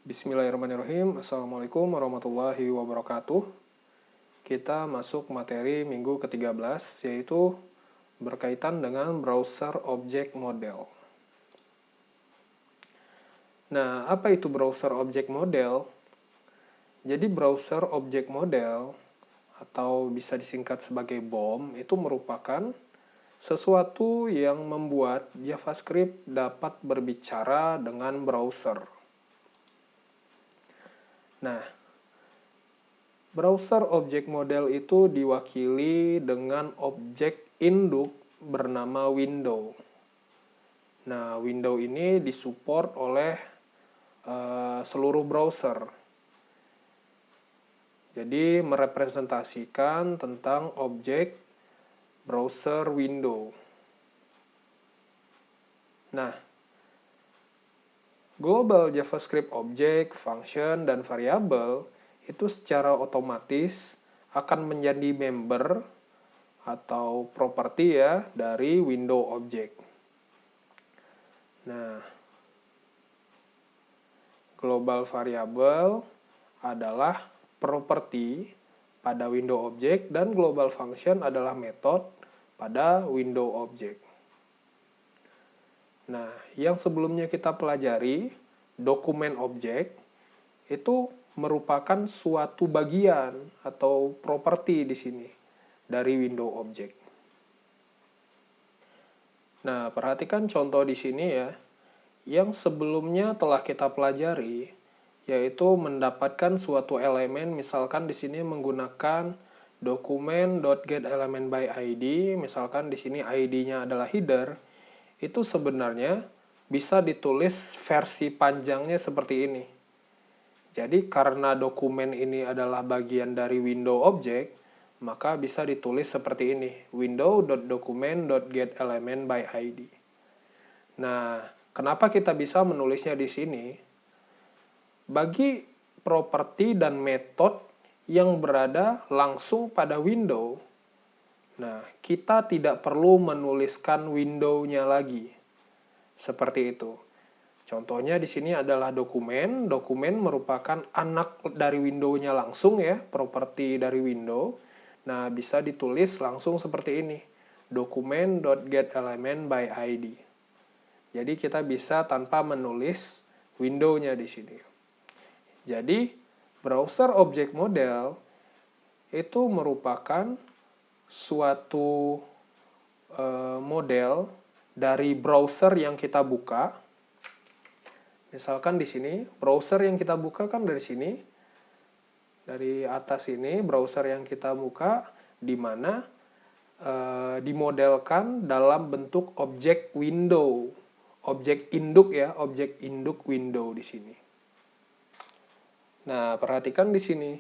Bismillahirrahmanirrahim. Assalamualaikum warahmatullahi wabarakatuh. Kita masuk materi minggu ke-13, yaitu berkaitan dengan browser object model. Nah, apa itu browser object model? Jadi browser object model, atau bisa disingkat sebagai BOM, itu merupakan sesuatu yang membuat JavaScript dapat berbicara dengan browser. Nah, browser object model itu diwakili dengan objek induk bernama window. Nah, window ini disupport oleh seluruh browser. Jadi, merepresentasikan tentang objek browser window. Nah, global JavaScript object, function, dan variabel itu secara otomatis akan menjadi member atau properti ya dari window object. Nah, global variable adalah properti pada window object dan global function adalah metode pada window object. Nah, yang sebelumnya kita pelajari, dokumen objek, itu merupakan suatu bagian atau properti di sini dari window object. Nah, perhatikan contoh di sini ya, yang sebelumnya telah kita pelajari, yaitu mendapatkan suatu elemen, misalkan di sini menggunakan dokumen.getElementById, misalkan di sini ID-nya adalah header, itu sebenarnya bisa ditulis versi panjangnya seperti ini. Jadi karena dokumen ini adalah bagian dari window object, maka bisa ditulis seperti ini, window.document.getElementById. Nah, kenapa kita bisa menulisnya di sini? Bagi properti dan metode yang berada langsung pada window, nah, kita tidak perlu menuliskan window-nya lagi. Seperti itu. Contohnya di sini adalah dokumen. Dokumen merupakan anak dari window-nya langsung ya, properti dari window. Nah, bisa ditulis langsung seperti ini. Document.getElementById. Jadi kita bisa tanpa menulis window-nya di sini. Jadi, browser object model itu merupakan suatu model dari browser yang kita buka. Misalkan di sini, browser yang kita buka kan dari sini. Dari atas ini, browser yang kita buka, di mana dimodelkan dalam bentuk objek window. Objek induk ya, objek induk window di sini. Nah, perhatikan di sini,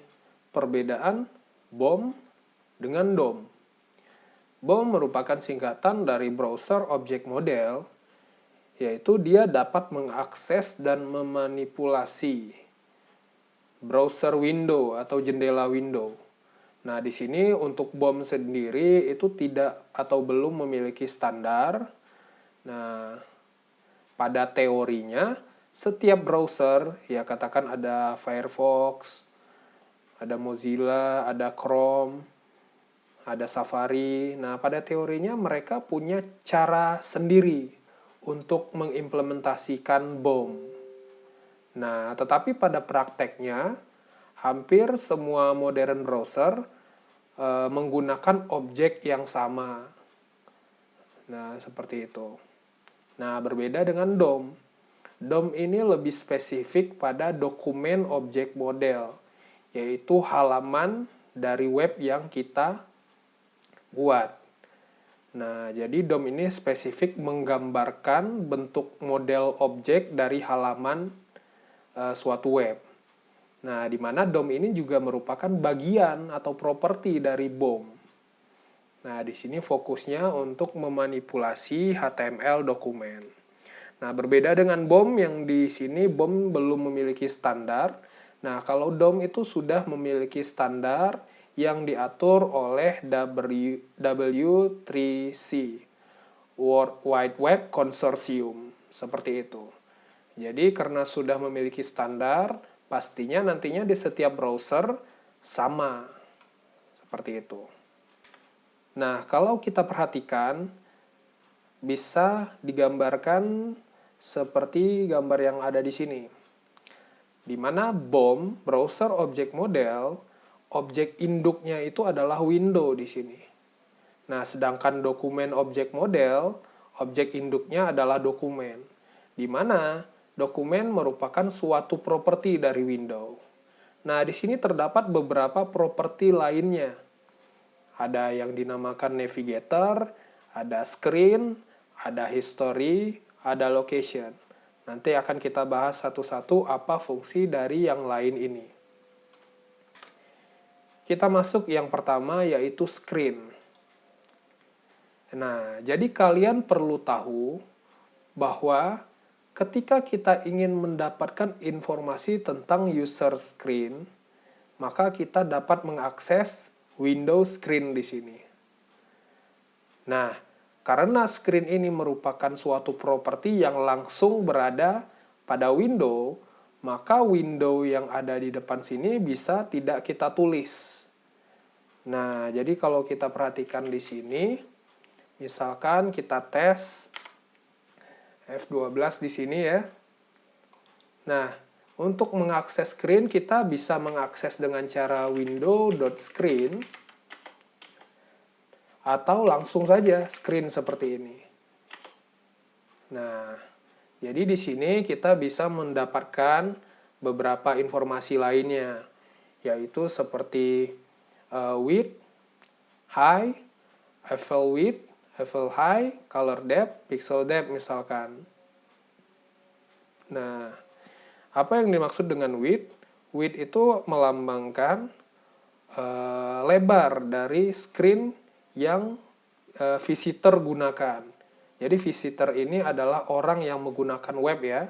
perbedaan BOM dengan DOM. BOM merupakan singkatan dari browser object model, yaitu dia dapat mengakses dan memanipulasi browser window atau jendela window. Nah, di sini untuk BOM sendiri itu tidak atau belum memiliki standar. Nah, pada teorinya, setiap browser, ya katakan ada Firefox, ada Mozilla, ada Chrome, ada Safari. Nah, pada teorinya mereka punya cara sendiri untuk mengimplementasikan BOM. Nah, tetapi pada prakteknya, hampir semua modern browser menggunakan objek yang sama. Nah, seperti itu. Nah, berbeda dengan DOM. DOM ini lebih spesifik pada dokumen objek model, yaitu halaman dari web yang kita buat. Nah, jadi DOM ini spesifik menggambarkan bentuk model objek dari halaman suatu web. Nah, di mana DOM ini juga merupakan bagian atau properti dari BOM. Nah, di sini fokusnya untuk memanipulasi HTML dokumen. Nah, berbeda dengan BOM yang di sini BOM belum memiliki standar. Nah, kalau DOM itu sudah memiliki standar yang diatur oleh W3C, World Wide Web Consortium, seperti itu. Jadi karena sudah memiliki standar, pastinya nantinya di setiap browser sama. Seperti itu. Nah, kalau kita perhatikan, bisa digambarkan seperti gambar yang ada di sini. Di mana BOM, Browser Object Model, objek induknya itu adalah window di sini. Nah, sedangkan dokumen objek model, objek induknya adalah dokumen. Di mana dokumen merupakan suatu properti dari window. Nah, di sini terdapat beberapa properti lainnya. Ada yang dinamakan navigator, ada screen, ada history, ada location. Nanti akan kita bahas satu-satu apa fungsi dari yang lain ini. Kita masuk yang pertama yaitu screen. Nah, jadi kalian perlu tahu bahwa ketika kita ingin mendapatkan informasi tentang user screen, maka kita dapat mengakses Windows screen di sini. Nah, karena screen ini merupakan suatu properti yang langsung berada pada window, maka window yang ada di depan sini bisa tidak kita tulis. Nah, jadi kalau kita perhatikan di sini, misalkan kita tes F12 di sini ya. Nah, untuk mengakses screen kita bisa mengakses dengan cara window.screen atau langsung saja screen seperti ini. Nah, jadi di sini kita bisa mendapatkan beberapa informasi lainnya, yaitu seperti width, height, level width, level high, color depth, pixel depth misalkan. Nah, apa yang dimaksud dengan width? Width itu melambangkan lebar dari screen yang visitor gunakan. Jadi visitor ini adalah orang yang menggunakan web ya.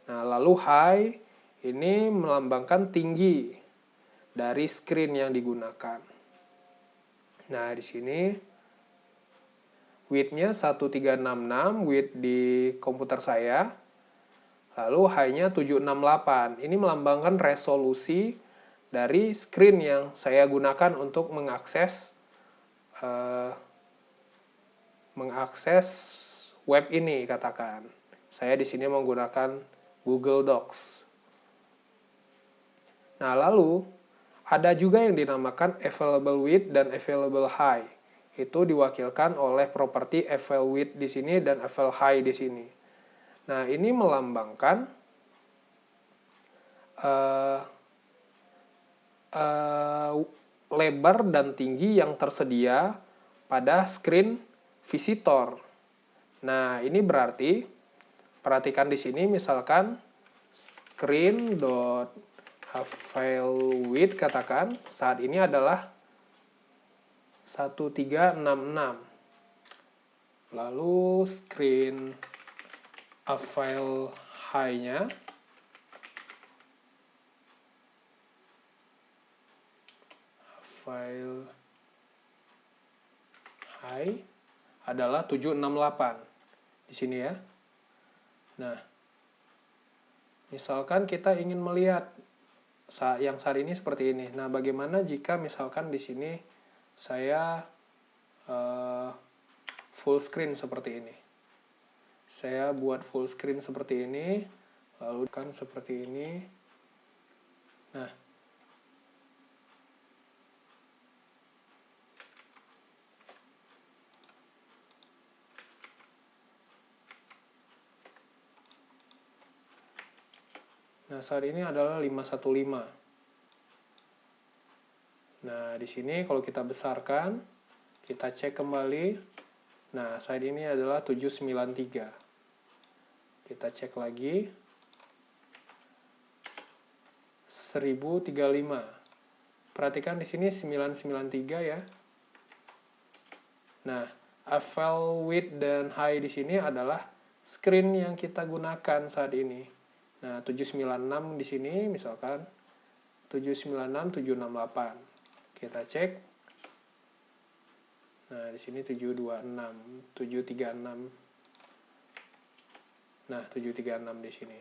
Nah, lalu high ini melambangkan tinggi dari screen yang digunakan. Nah, di sini width-nya 1366, width di komputer saya. Lalu high-nya 768. Ini melambangkan resolusi dari screen yang saya gunakan untuk mengakses web ini, katakan. Saya di sini menggunakan Google Docs. Nah, lalu ada juga yang dinamakan available width dan available high. Itu diwakilkan oleh properti available width di sini dan available high di sini. Nah, ini melambangkan lebar dan tinggi yang tersedia pada screen visitor. Nah, ini berarti perhatikan di sini misalkan screen.availWidth katakan saat ini adalah 1366. Lalu screen avail high-nya file high adalah 768 di sini ya. Nah, misalkan kita ingin melihat yang saat ini seperti ini. Nah, bagaimana jika misalkan di sini saya full screen seperti ini. Saya buat full screen seperti ini, lalu kan seperti ini. Nah, saat ini adalah 515. Nah, di sini kalau kita besarkan, kita cek kembali. Nah, saat ini adalah 793. Kita cek lagi. 1035. Perhatikan di sini 993 ya. Nah, avail width dan high di sini adalah screen yang kita gunakan saat ini. Nah, 796 di sini misalkan 796 768. Kita cek. Nah, di sini 726, 736. Nah, 736 di sini.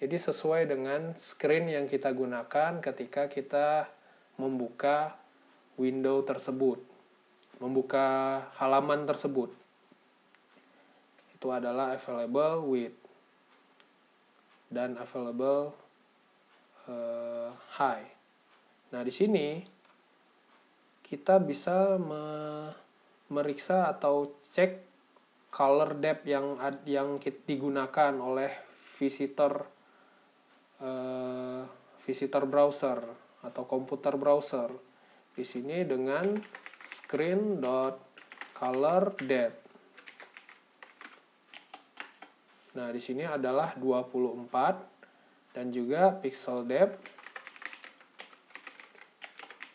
Jadi sesuai dengan screen yang kita gunakan ketika kita membuka window tersebut, membuka halaman tersebut. Itu adalah available with dan available high. Nah, di sini kita bisa meriksa atau cek color depth yang digunakan oleh visitor browser atau komputer browser. Di sini dengan screen.color_depth. Nah, di sini adalah 24 dan juga pixel depth.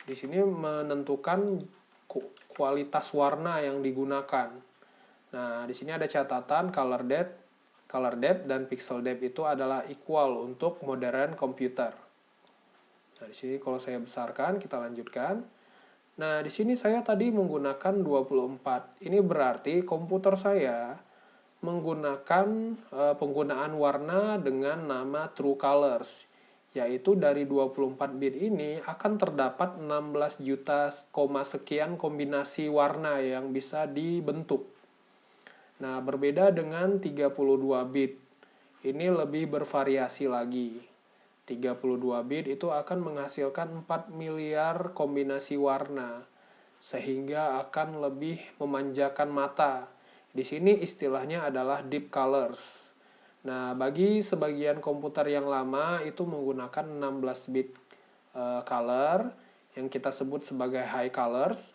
Di sini menentukan kualitas warna yang digunakan. Nah, di sini ada catatan color depth dan pixel depth itu adalah equal untuk modern computer. Nah, di sini kalau saya besarkan, kita lanjutkan. Nah, di sini saya tadi menggunakan 24. Ini berarti komputer saya menggunakan penggunaan warna dengan nama True Colors, yaitu dari 24 bit ini akan terdapat 16 juta, sekian kombinasi warna yang bisa dibentuk. Nah, berbeda dengan 32 bit. Ini lebih bervariasi lagi. 32 bit itu akan menghasilkan 4 miliar kombinasi warna, sehingga akan lebih memanjakan mata. Di sini istilahnya adalah deep colors. Nah, bagi sebagian komputer yang lama itu menggunakan 16 bit color yang kita sebut sebagai high colors.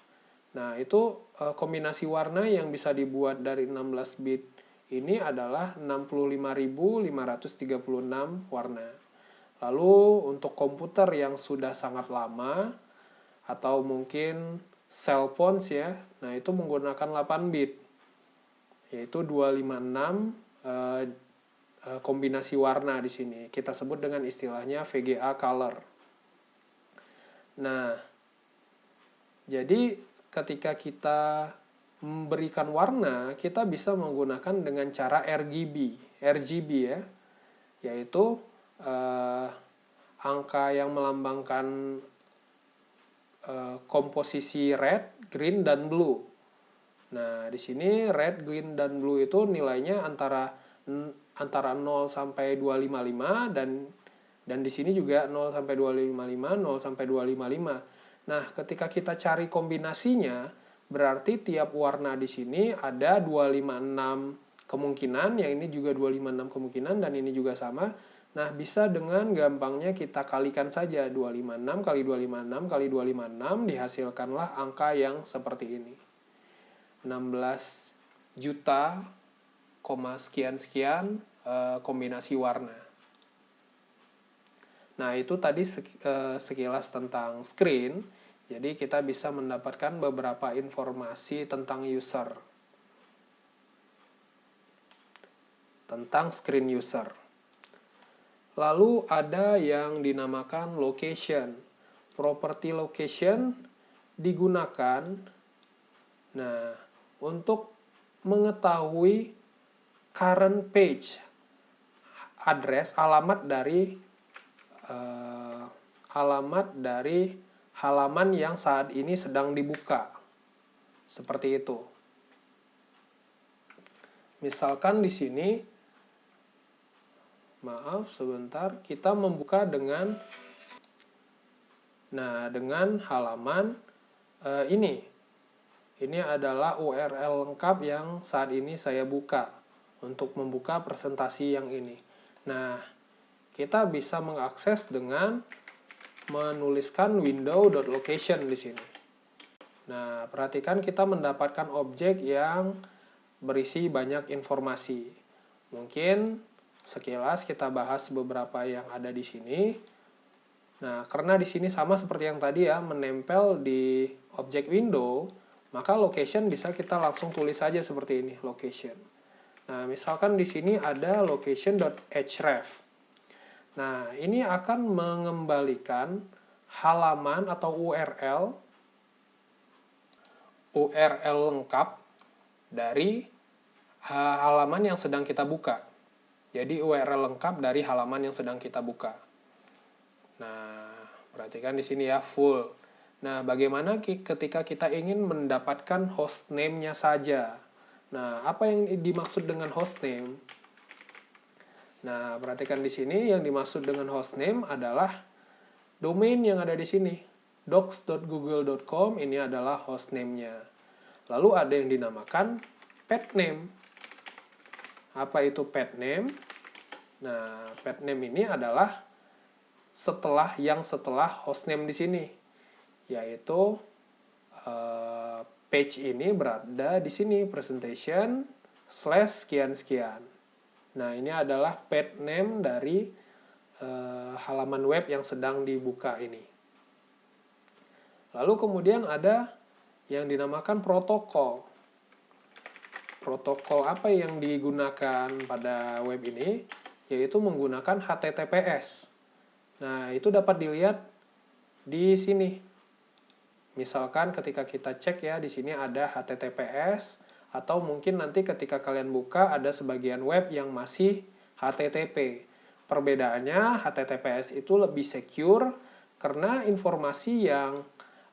Nah, itu kombinasi warna yang bisa dibuat dari 16 bit ini adalah 65.536 warna. Lalu untuk komputer yang sudah sangat lama atau mungkin cell phones ya, nah itu menggunakan 8 bit, yaitu 256 kombinasi warna di sini. Kita sebut dengan istilahnya VGA color. Nah, jadi ketika kita memberikan warna, kita bisa menggunakan dengan cara RGB ya, yaitu angka yang melambangkan komposisi red, green, dan blue. Nah, di sini red, green, dan blue itu nilainya antara 0 sampai 255 dan di sini juga 0 sampai 255, 0 sampai 255. Nah, ketika kita cari kombinasinya, berarti tiap warna di sini ada 256 kemungkinan, yang ini juga 256 kemungkinan, dan ini juga sama. Nah, bisa dengan gampangnya kita kalikan saja 256 kali 256 kali 256, dihasilkanlah angka yang seperti ini. 16 juta, sekian-sekian kombinasi warna. Nah, itu tadi sekilas tentang screen. Jadi kita bisa mendapatkan beberapa informasi tentang user. Tentang screen user. Lalu ada yang dinamakan location. Property location digunakan untuk mengetahui current page address, alamat dari halaman yang saat ini sedang dibuka. Seperti itu. Misalkan di sini, maaf sebentar, kita membuka dengan halaman ini. Ini adalah URL lengkap yang saat ini saya buka untuk membuka presentasi yang ini. Nah, kita bisa mengakses dengan menuliskan window.location di sini. Nah, perhatikan kita mendapatkan objek yang berisi banyak informasi. Mungkin sekilas kita bahas beberapa yang ada di sini. Nah, karena di sini sama seperti yang tadi ya, menempel di objek window, maka location bisa kita langsung tulis saja seperti ini, location. Nah, misalkan di sini ada location.href. Nah, ini akan mengembalikan halaman atau URL lengkap dari halaman yang sedang kita buka. Jadi URL lengkap dari halaman yang sedang kita buka. Nah, perhatikan di sini ya, full. Nah, bagaimana ketika kita ingin mendapatkan hostname-nya saja? Nah, apa yang dimaksud dengan hostname? Nah, perhatikan di sini yang dimaksud dengan hostname adalah domain yang ada di sini. docs.google.com ini adalah hostname-nya. Lalu ada yang dinamakan pet name. Apa itu pet name? Nah, pet name ini adalah setelah hostname di sini, yaitu page ini berada di sini presentation / sekian-sekian. Nah, ini adalah pet name dari halaman web yang sedang dibuka ini. Lalu kemudian ada yang dinamakan protokol. Protokol apa yang digunakan pada web ini? Yaitu menggunakan HTTPS. Nah, itu dapat dilihat di sini. Misalkan ketika kita cek ya, di sini ada HTTPS, atau mungkin nanti ketika kalian buka ada sebagian web yang masih HTTP. Perbedaannya, HTTPS itu lebih secure karena informasi yang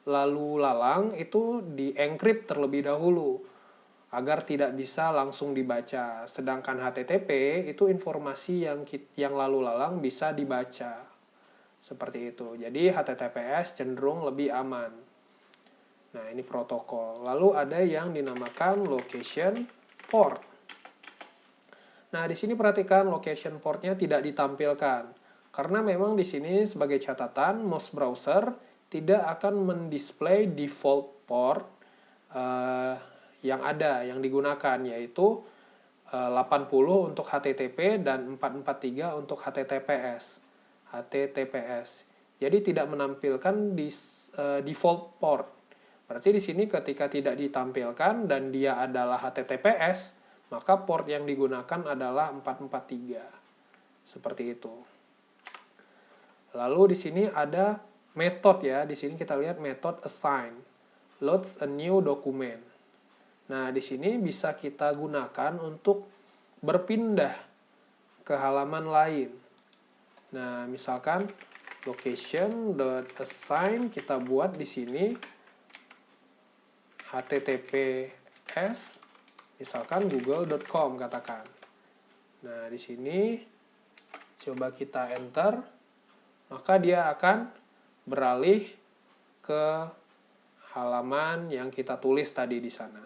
lalu lalang itu di-encrypt terlebih dahulu agar tidak bisa langsung dibaca. Sedangkan HTTP itu informasi yang lalu lalang bisa dibaca. Seperti itu. Jadi HTTPS cenderung lebih aman. Nah, ini protokol. Lalu ada yang dinamakan location port. Nah, di sini perhatikan location portnya tidak ditampilkan. Karena memang di sini sebagai catatan, most browser tidak akan mendisplay default port yang ada, yang digunakan, yaitu 80 untuk HTTP dan 443 untuk HTTPS. Jadi tidak menampilkan default port. Berarti di sini ketika tidak ditampilkan dan dia adalah HTTPS, maka port yang digunakan adalah 443. Seperti itu. Lalu di sini ada method ya. Di sini kita lihat method assign. Loads a new document. Nah, di sini bisa kita gunakan untuk berpindah ke halaman lain. Nah, misalkan location.assign kita buat di sini https misalkan google.com katakan. Nah, di sini coba kita enter, maka dia akan beralih ke halaman yang kita tulis tadi di sana.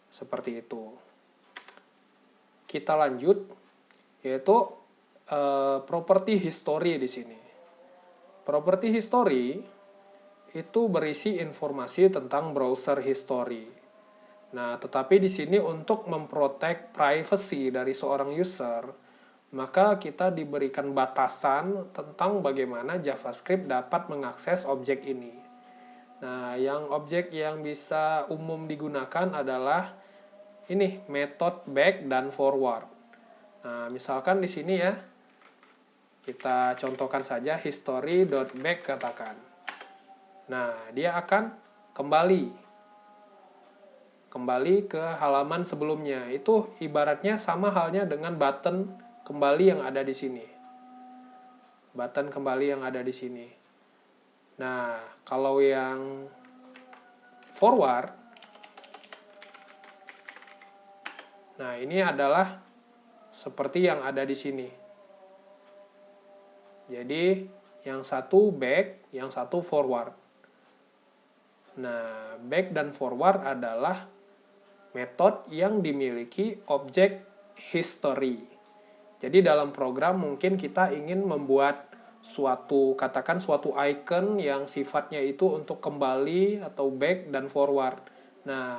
Seperti itu. Kita lanjut, yaitu property history di sini. Property history itu berisi informasi tentang browser history. Nah, tetapi di sini untuk memprotek privacy dari seorang user, maka kita diberikan batasan tentang bagaimana JavaScript dapat mengakses objek ini. Nah, objek yang bisa umum digunakan adalah ini, method back dan forward. Nah, misalkan di sini ya, kita contohkan saja history.back katakan. Nah, dia akan kembali ke halaman sebelumnya. Itu ibaratnya sama halnya dengan button kembali yang ada di sini. Button kembali yang ada di sini. Nah, kalau yang forward, nah ini adalah seperti yang ada di sini. Jadi, yang satu back, yang satu forward. Nah, back dan forward adalah metode yang dimiliki objek history. Jadi dalam program mungkin kita ingin membuat katakan suatu icon yang sifatnya itu untuk kembali atau back dan forward. Nah,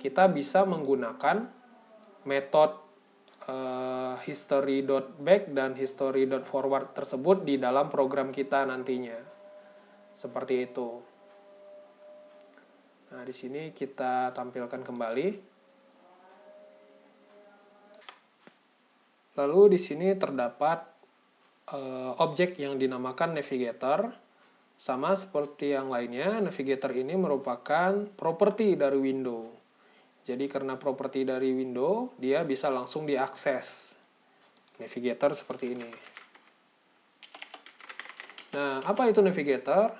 kita bisa menggunakan metode history.back dan history.forward tersebut di dalam program kita nantinya. Seperti itu. Nah, di sini kita tampilkan kembali. Lalu di sini terdapat objek yang dinamakan navigator. Sama seperti yang lainnya, navigator ini merupakan properti dari window. Jadi karena properti dari window, dia bisa langsung diakses. navigator seperti ini. Nah, apa itu navigator?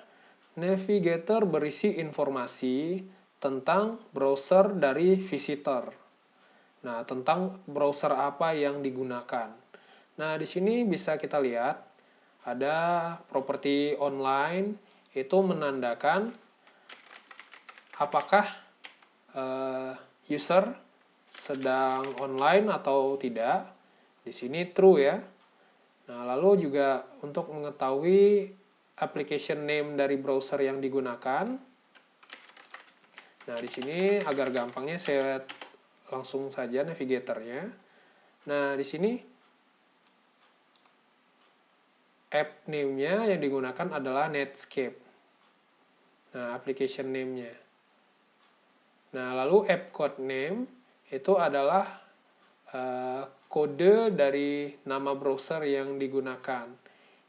Navigator berisi informasi tentang browser dari visitor. Nah, tentang browser apa yang digunakan. Nah, di sini bisa kita lihat ada properti online, itu menandakan apakah user sedang online atau tidak. Di sini true ya. Nah, lalu juga untuk mengetahui application name dari browser yang digunakan. Nah, di sini agar gampangnya saya langsung saja navigatornya. Nah, di sini app name-nya yang digunakan adalah Netscape. Nah, application name-nya. Nah, lalu app code name itu adalah kode dari nama browser yang digunakan,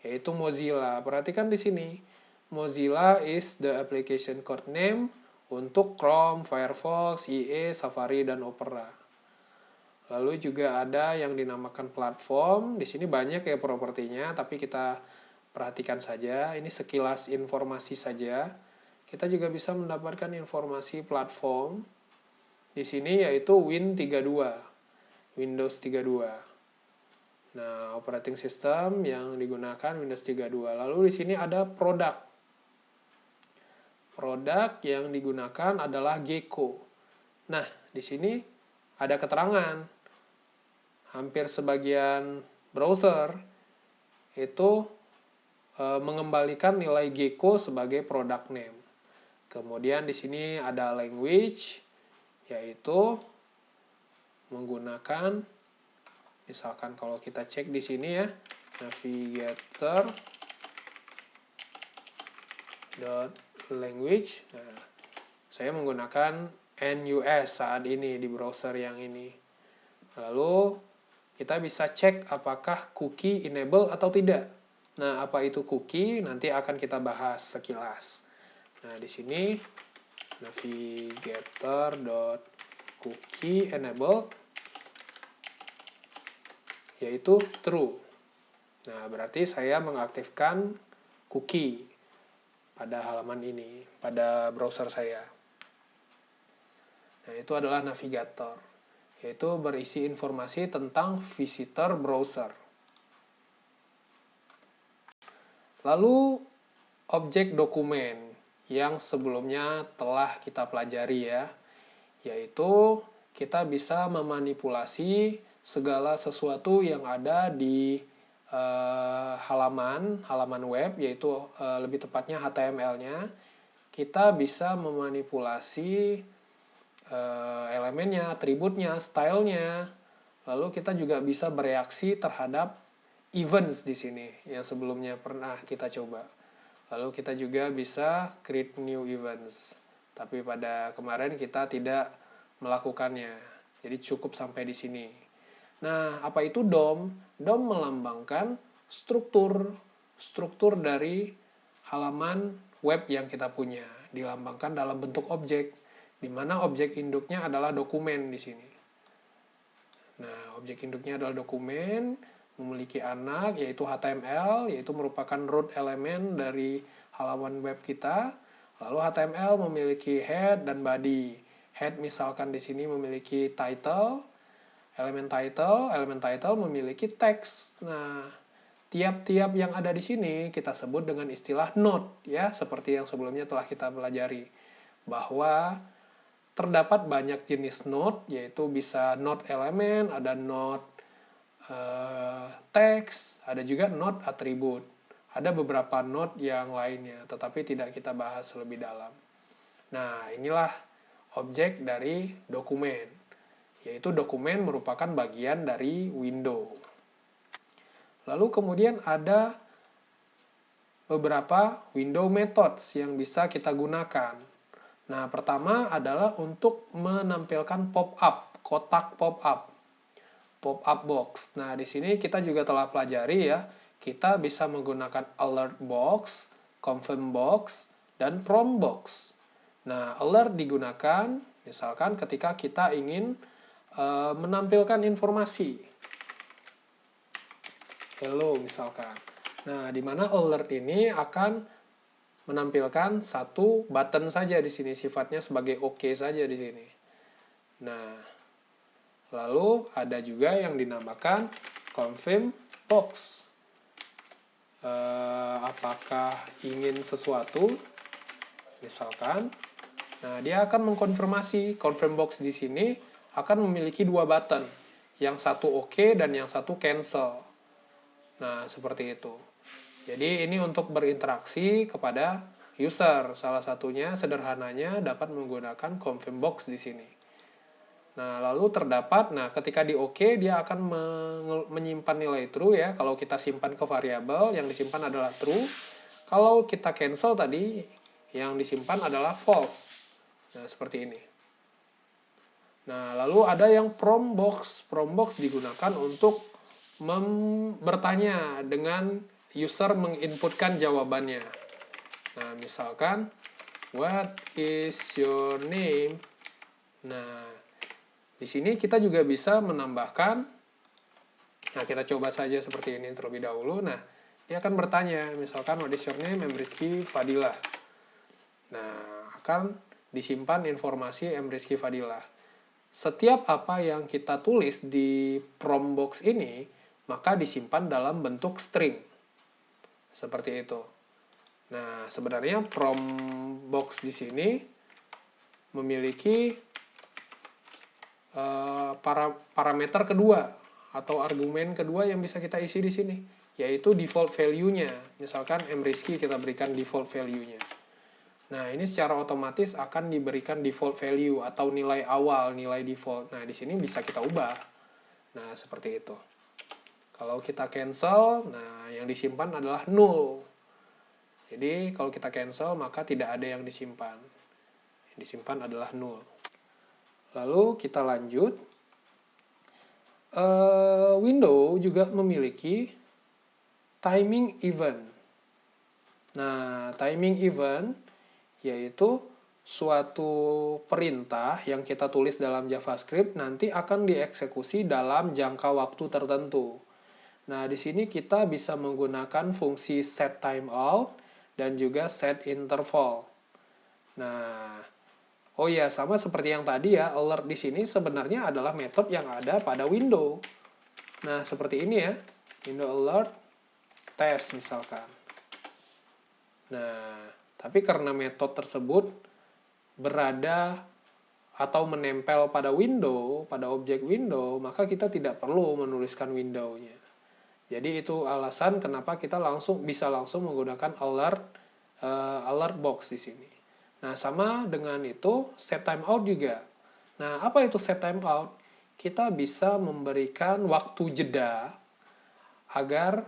yaitu Mozilla. Perhatikan di sini, Mozilla is the application code name untuk Chrome, Firefox, IE, Safari, dan Opera. Lalu juga ada yang dinamakan platform. Di sini banyak ya propertinya, tapi kita perhatikan saja. Ini sekilas informasi saja. Kita juga bisa mendapatkan informasi platform di sini yaitu Win32. Windows 32. Nah, operating system yang digunakan Windows 32. Lalu di sini ada produk. Produk yang digunakan adalah Gecko. Nah, di sini ada keterangan. Hampir sebagian browser itu mengembalikan nilai Gecko sebagai product name. Kemudian di sini ada language, yaitu menggunakan, misalkan kalau kita cek di sini ya, navigator.language. Nah, saya menggunakan NUS saat ini di browser yang ini. Lalu kita bisa cek apakah cookie enable atau tidak. Nah, apa itu cookie? Nanti akan kita bahas sekilas. Nah, di sini navigator.cookie enable yaitu true. Nah, berarti saya mengaktifkan cookie pada halaman ini, pada browser saya. Nah, itu adalah navigator, yaitu berisi informasi tentang visitor browser. Lalu, objek dokumen yang sebelumnya telah kita pelajari ya, yaitu kita bisa memanipulasi segala sesuatu yang ada di halaman web, yaitu lebih tepatnya HTML-nya. Kita bisa memanipulasi elemennya, atributnya, stylenya. Lalu kita juga bisa bereaksi terhadap events di sini yang sebelumnya pernah kita coba. Lalu kita juga bisa create new events. Tapi pada kemarin kita tidak melakukannya. Jadi cukup sampai di sini. Nah, apa itu DOM? DOM melambangkan struktur dari halaman web yang kita punya. Dilambangkan dalam bentuk objek, di mana objek induknya adalah dokumen di sini. Nah, objek induknya adalah dokumen, memiliki anak, yaitu HTML, yaitu merupakan root elemen dari halaman web kita. Lalu HTML memiliki head dan body. Head misalkan di sini memiliki title, elemen title memiliki teks. Nah, tiap-tiap yang ada di sini kita sebut dengan istilah node, ya, seperti yang sebelumnya telah kita pelajari. Bahwa terdapat banyak jenis node, yaitu bisa node elemen, ada node teks, ada juga node atribut. Ada beberapa node yang lainnya, tetapi tidak kita bahas lebih dalam. Nah, inilah objek dari dokumen, yaitu dokumen merupakan bagian dari window. Lalu kemudian ada beberapa window methods yang bisa kita gunakan. Nah, pertama adalah untuk menampilkan pop-up, kotak pop-up box. Nah, di sini kita juga telah pelajari ya, kita bisa menggunakan alert box, confirm box, dan prompt box. Nah, alert digunakan misalkan ketika kita ingin menampilkan informasi. hello misalkan. Nah, di mana alert ini akan menampilkan satu button saja di sini, sifatnya sebagai OK saja di sini. Nah, lalu ada juga yang dinamakan confirm box. Apakah ingin sesuatu? Misalkan, nah dia akan mengkonfirmasi. Confirm box di sini akan memiliki dua button, yang satu OK dan yang satu cancel. Nah, seperti itu. Jadi ini untuk berinteraksi kepada user. Salah satunya sederhananya dapat menggunakan confirm box di sini. Nah, lalu terdapat, ketika di OK, dia akan menyimpan nilai true ya. Kalau kita simpan ke variabel, yang disimpan adalah true. Kalau kita cancel tadi, yang disimpan adalah false. Nah, seperti ini. Nah, lalu ada yang from box. From box digunakan untuk bertanya dengan user menginputkan jawabannya. Nah, misalkan, what is your name? Nah, di sini kita juga bisa menambahkan, nah kita coba saja seperti ini terlebih dahulu. Nah, dia akan bertanya, misalkan what is your name, Rizky Fadilah. Nah, akan disimpan informasi Rizky Fadilah. Setiap apa yang kita tulis di prompt box ini, maka disimpan dalam bentuk string. Seperti itu. Nah, sebenarnya prompt box di sini memiliki parameter kedua atau argumen kedua yang bisa kita isi di sini, yaitu default value-nya. Misalkan Rizky kita berikan default value-nya. Nah, ini secara otomatis akan diberikan default value atau nilai awal, nilai default. Nah, di sini bisa kita ubah. Nah, seperti itu. Kalau kita cancel, nah yang disimpan adalah null. Jadi, kalau kita cancel, maka tidak ada yang disimpan. Yang disimpan adalah null. Lalu kita lanjut. Windows juga memiliki timing event. Nah, timing event yaitu suatu perintah yang kita tulis dalam JavaScript nanti akan dieksekusi dalam jangka waktu tertentu. Nah, di sini kita bisa menggunakan fungsi set timeout dan juga set interval. Nah, oh ya, sama seperti yang tadi ya, alert di sini sebenarnya adalah metode yang ada pada Windows. Nah, seperti ini ya, Windows alert test misalkan. Nah, tapi karena metode tersebut berada atau menempel pada window, pada objek window, maka kita tidak perlu menuliskan window-nya. Jadi itu alasan kenapa kita bisa langsung menggunakan alert box di sini. Nah, sama dengan itu set timeout juga. Nah, apa itu set timeout? Kita bisa memberikan waktu jeda agar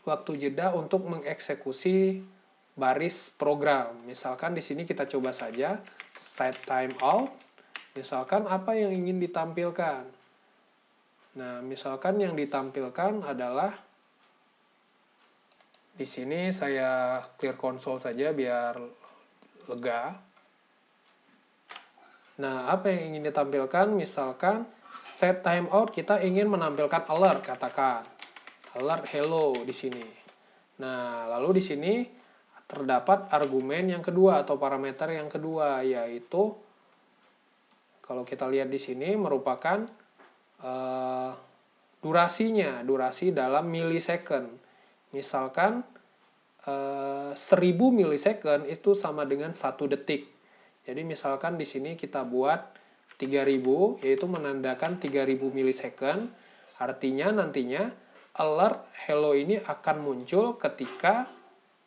waktu jeda untuk mengeksekusi baris program. Misalkan di sini kita coba saja set timeout. Misalkan apa yang ingin ditampilkan. Nah, misalkan yang ditampilkan adalah di sini saya clear console saja biar lega. Nah, apa yang ingin ditampilkan? Misalkan set timeout kita ingin menampilkan alert, katakan alert hello di sini. Nah, lalu di sini terdapat argumen yang kedua atau parameter yang kedua, yaitu kalau kita lihat di sini merupakan durasi dalam millisecond. Misalkan 1000 millisecond itu sama dengan 1 detik. Jadi misalkan di sini kita buat 3000, yaitu menandakan 3000 millisecond. Artinya nantinya alert hello ini akan muncul ketika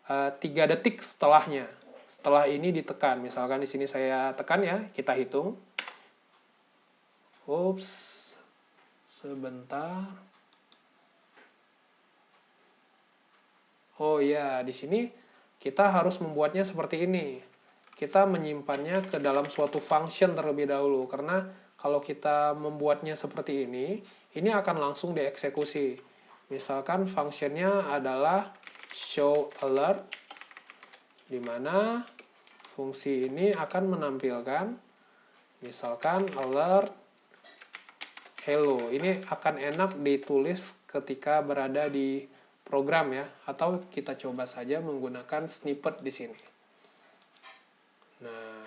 3 detik setelahnya. Setelah ini ditekan. Misalkan di sini saya tekan ya, kita hitung. Ups, sebentar. Oh ya, di sini kita harus membuatnya seperti ini. Kita menyimpannya ke dalam suatu function terlebih dahulu. Karena kalau kita membuatnya seperti ini akan langsung dieksekusi. Misalkan functionnya adalah show alert, di mana fungsi ini akan menampilkan misalkan alert hello. Ini akan enak ditulis ketika berada di program ya, atau kita coba saja menggunakan snippet di sini. Nah,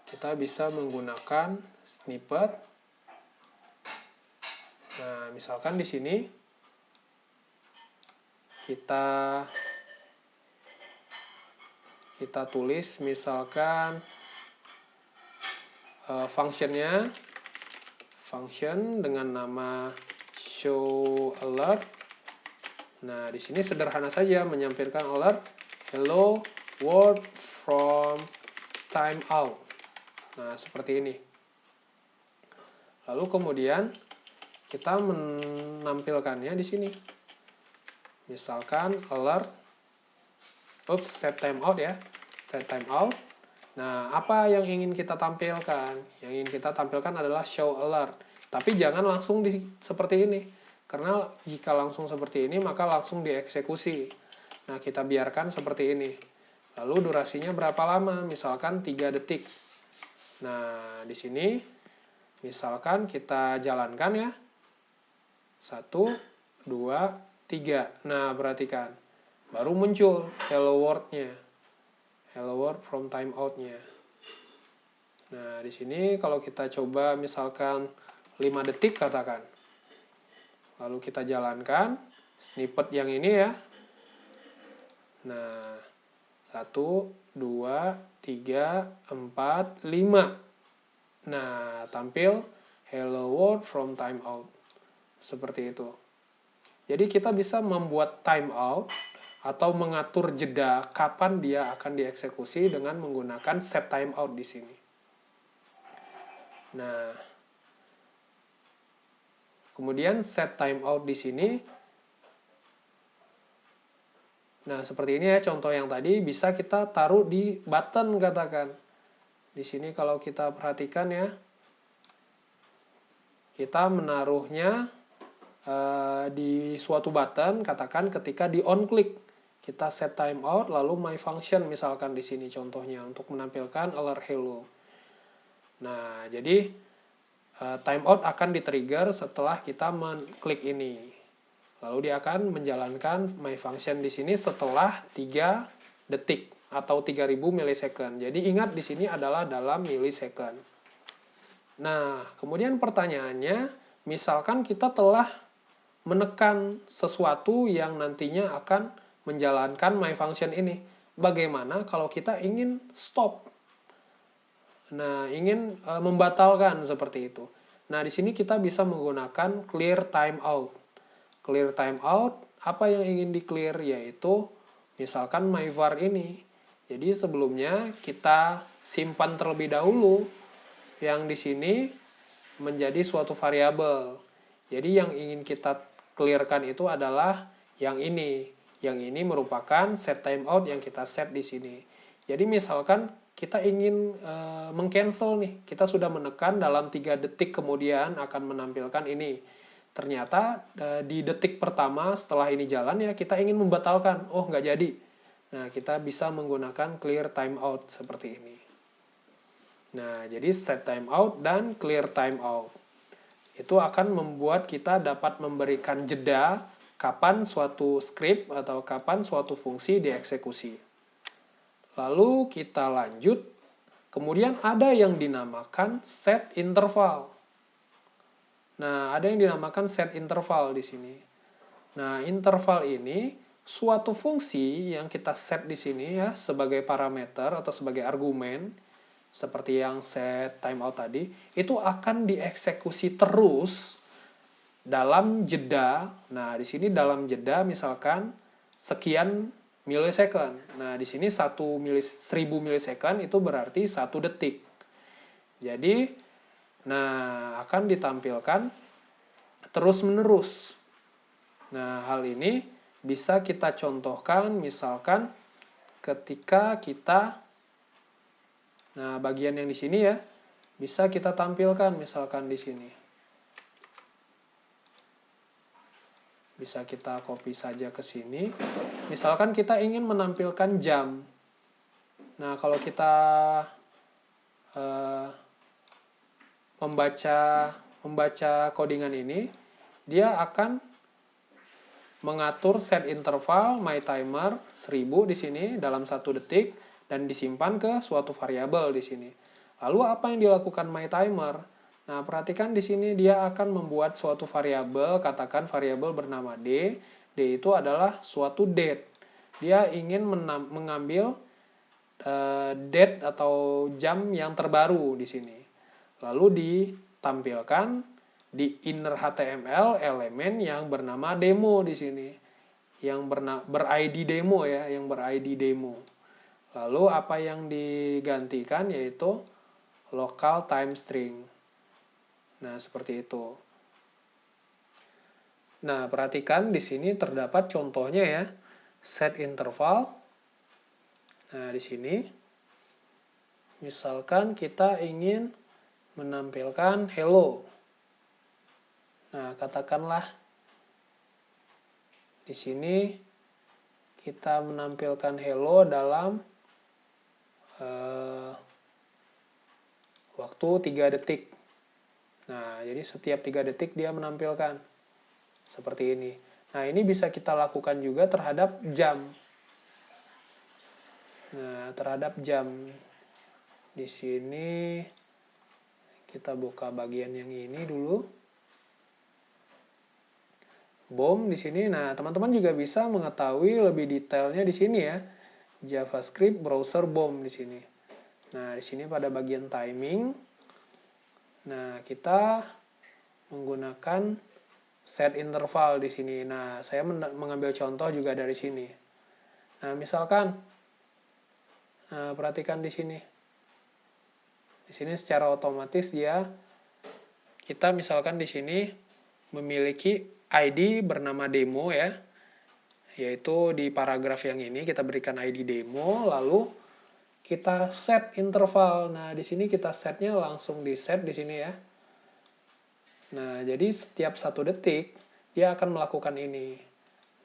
kita bisa menggunakan snippet. Nah, misalkan di sini kita tulis misalkan functionnya, function dengan nama show alert. Nah, di sini sederhana saja menyampaikan alert hello world from timeout. Nah, seperti ini. Lalu kemudian kita menampilkannya di sini. Misalkan alert, set timeout ya, set timeout. Nah, apa yang ingin kita tampilkan? Yang ingin kita tampilkan adalah show alert. Tapi jangan langsung seperti ini. Karena jika langsung seperti ini, maka langsung dieksekusi. Nah, kita biarkan seperti ini. Lalu durasinya berapa lama? Misalkan 3 detik. Nah, di sini misalkan kita jalankan ya. 1, 2, 3. Nah, perhatikan. Baru muncul hello world-nya. Hello world from timeout-nya. Nah, di sini kalau kita coba misalkan 5 detik katakan. Lalu kita jalankan snippet yang ini ya. Nah, 1, 2, 3, 4, 5. Nah, tampil hello world from timeout. Seperti itu. Jadi kita bisa membuat timeout atau mengatur jeda kapan dia akan dieksekusi dengan menggunakan set timeout di sini. Nah, kemudian set timeout di sini. Nah, seperti ini ya contoh yang tadi bisa kita taruh di button katakan. Di sini kalau kita perhatikan ya, kita menaruhnya di suatu button, katakan ketika di on click kita set timeout lalu my function misalkan di sini contohnya untuk menampilkan alert hello. Nah, jadi timeout akan di-trigger setelah kita mengklik ini. Lalu dia akan menjalankan my function di sini setelah 3 detik atau 3000 milisecond. Jadi ingat di sini adalah dalam milisecond. Nah, kemudian pertanyaannya, misalkan kita telah menekan sesuatu yang nantinya akan menjalankan my function ini. Bagaimana kalau kita ingin stop? Nah, ingin membatalkan seperti itu. Nah, di sini kita bisa menggunakan clear timeout. Clear timeout, apa yang ingin di-clear? Yaitu misalkan my var ini. Jadi sebelumnya kita simpan terlebih dahulu yang di sini menjadi suatu variabel. Jadi yang ingin kita clearkan itu adalah yang ini. Yang ini merupakan set timeout yang kita set di sini. Jadi misalkan kita ingin meng-cancel nih. Kita sudah menekan dalam 3 detik kemudian akan menampilkan ini. Ternyata di detik pertama setelah ini jalan ya kita ingin membatalkan. Oh, nggak jadi. Nah, kita bisa menggunakan clear timeout seperti ini. Nah, jadi set timeout dan clear timeout. Itu akan membuat kita dapat memberikan jeda kapan suatu script atau kapan suatu fungsi dieksekusi. Lalu kita lanjut. Kemudian ada yang dinamakan set interval. Nah, ada yang dinamakan set interval di sini. Nah, interval ini suatu fungsi yang kita set di sini ya sebagai parameter atau sebagai argumen seperti yang set timeout tadi, itu akan dieksekusi terus dalam jeda. Nah, di sini dalam jeda misalkan sekian milisecond. Nah, di sini 1000 milisecond itu berarti 1 detik. Jadi, nah akan ditampilkan terus-menerus. Nah, hal ini bisa kita contohkan misalkan ketika kita, nah bagian yang di sini ya, bisa kita tampilkan misalkan di sini. Bisa kita copy saja ke sini. Misalkan kita ingin menampilkan jam. Nah, kalau kita membaca membaca codingan ini, dia akan mengatur set interval my timer 1000 di sini dalam 1 detik dan disimpan ke suatu variabel di sini. Lalu apa yang dilakukan my timer? Nah, perhatikan di sini dia akan membuat suatu variabel, katakan variabel bernama D. D itu adalah suatu date. Dia ingin mengambil date atau jam yang terbaru di sini. Lalu ditampilkan di inner HTML elemen yang bernama demo di sini. Yang ber-ID demo ya, yang ber-ID demo. Lalu apa yang digantikan yaitu local time string. Nah, seperti itu. Nah, perhatikan di sini terdapat contohnya ya. Set interval. Nah, di sini misalkan kita ingin menampilkan hello. Nah, katakanlah di sini kita menampilkan hello dalam waktu 3 detik. Nah, jadi setiap 3 detik dia menampilkan seperti ini. Nah, ini bisa kita lakukan juga terhadap jam. Nah, terhadap jam di sini kita buka bagian yang ini dulu. BOM di sini. Nah, teman-teman juga bisa mengetahui lebih detailnya di sini ya. JavaScript browser BOM di sini. Nah, di sini pada bagian timing. Nah, kita menggunakan set interval di sini. Nah, saya mengambil contoh juga dari sini. Nah, misalkan perhatikan di sini. Di sini secara otomatis kita misalkan di sini memiliki ID bernama demo ya, yaitu di paragraf yang ini kita berikan ID demo, lalu kita set interval. Nah, di sini kita setnya langsung di set di sini ya. Nah, jadi setiap 1 detik dia akan melakukan ini.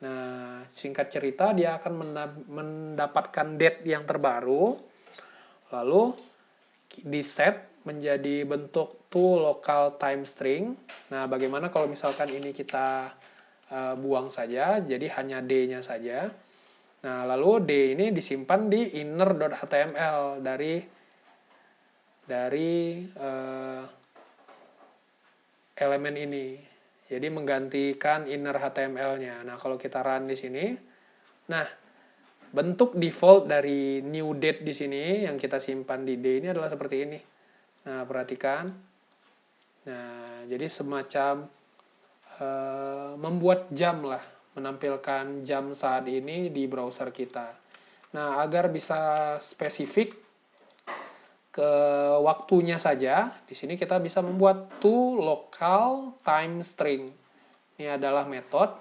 Nah, singkat cerita dia akan mendapatkan date yang terbaru, lalu di set menjadi bentuk local time string. Nah, bagaimana kalau misalkan ini kita buang saja, jadi hanya D-nya saja. Nah, lalu D ini disimpan di inner.html dari elemen ini. Jadi menggantikan inner HTML-nya. Nah, kalau kita run di sini, nah, bentuk default dari new date di sini yang kita simpan di D ini adalah seperti ini. Nah, perhatikan. Nah, jadi semacam membuat jam lah, menampilkan jam saat ini di browser kita. Nah, agar bisa spesifik ke waktunya saja, di sini kita bisa membuat local time string. Ini adalah metode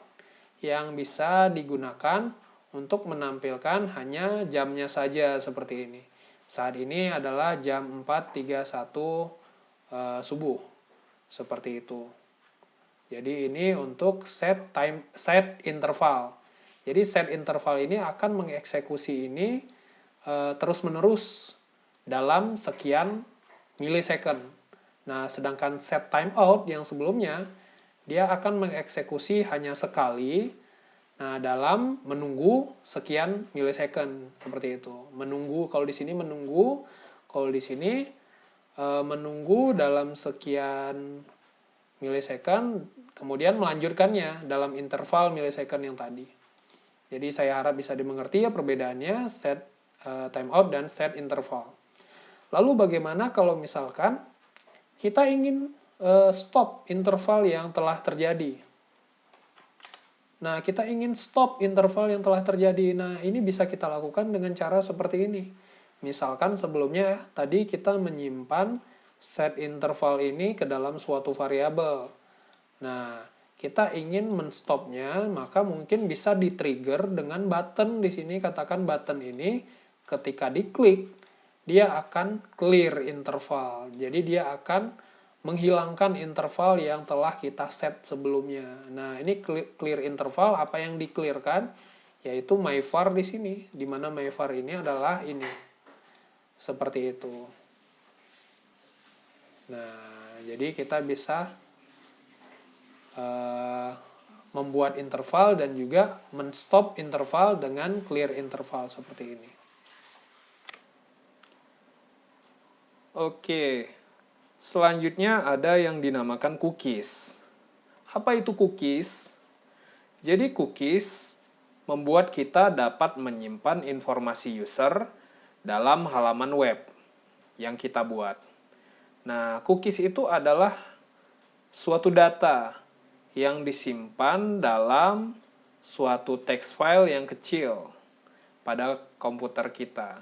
yang bisa digunakan untuk menampilkan hanya jamnya saja seperti ini. Saat ini adalah jam 4.31 subuh. Seperti itu. Jadi ini untuk set interval. Jadi set interval ini akan mengeksekusi ini terus-menerus dalam sekian milisecond. Nah, sedangkan set timeout yang sebelumnya dia akan mengeksekusi hanya sekali. Nah, dalam menunggu sekian milisecond seperti itu. Menunggu kalau di sini menunggu, kalau di sini menunggu dalam sekian milisecond, kemudian melanjutkannya dalam interval milisecond yang tadi. Jadi saya harap bisa dimengerti ya perbedaannya set timeout dan set interval. Lalu bagaimana kalau misalkan kita ingin stop interval yang telah terjadi? Nah, kita ingin stop interval yang telah terjadi. Nah, ini bisa kita lakukan dengan cara seperti ini. Misalkan sebelumnya tadi kita menyimpan set interval ini ke dalam suatu variabel. Nah, kita ingin menstopnya, maka mungkin bisa di-trigger dengan button di sini. Katakan button ini ketika diklik, dia akan clear interval. Jadi dia akan menghilangkan interval yang telah kita set sebelumnya. Nah, ini clear interval, apa yang di-clearkan? Yaitu myvar di sini, di mana myvar ini adalah ini. Seperti itu. Nah, jadi kita bisa membuat interval dan juga men-stop interval dengan clear interval seperti ini. Oke, selanjutnya ada yang dinamakan cookies. Apa itu cookies? Jadi cookies membuat kita dapat menyimpan informasi user dalam halaman web yang kita buat. Nah, cookies itu adalah suatu data yang disimpan dalam suatu text file yang kecil pada komputer kita.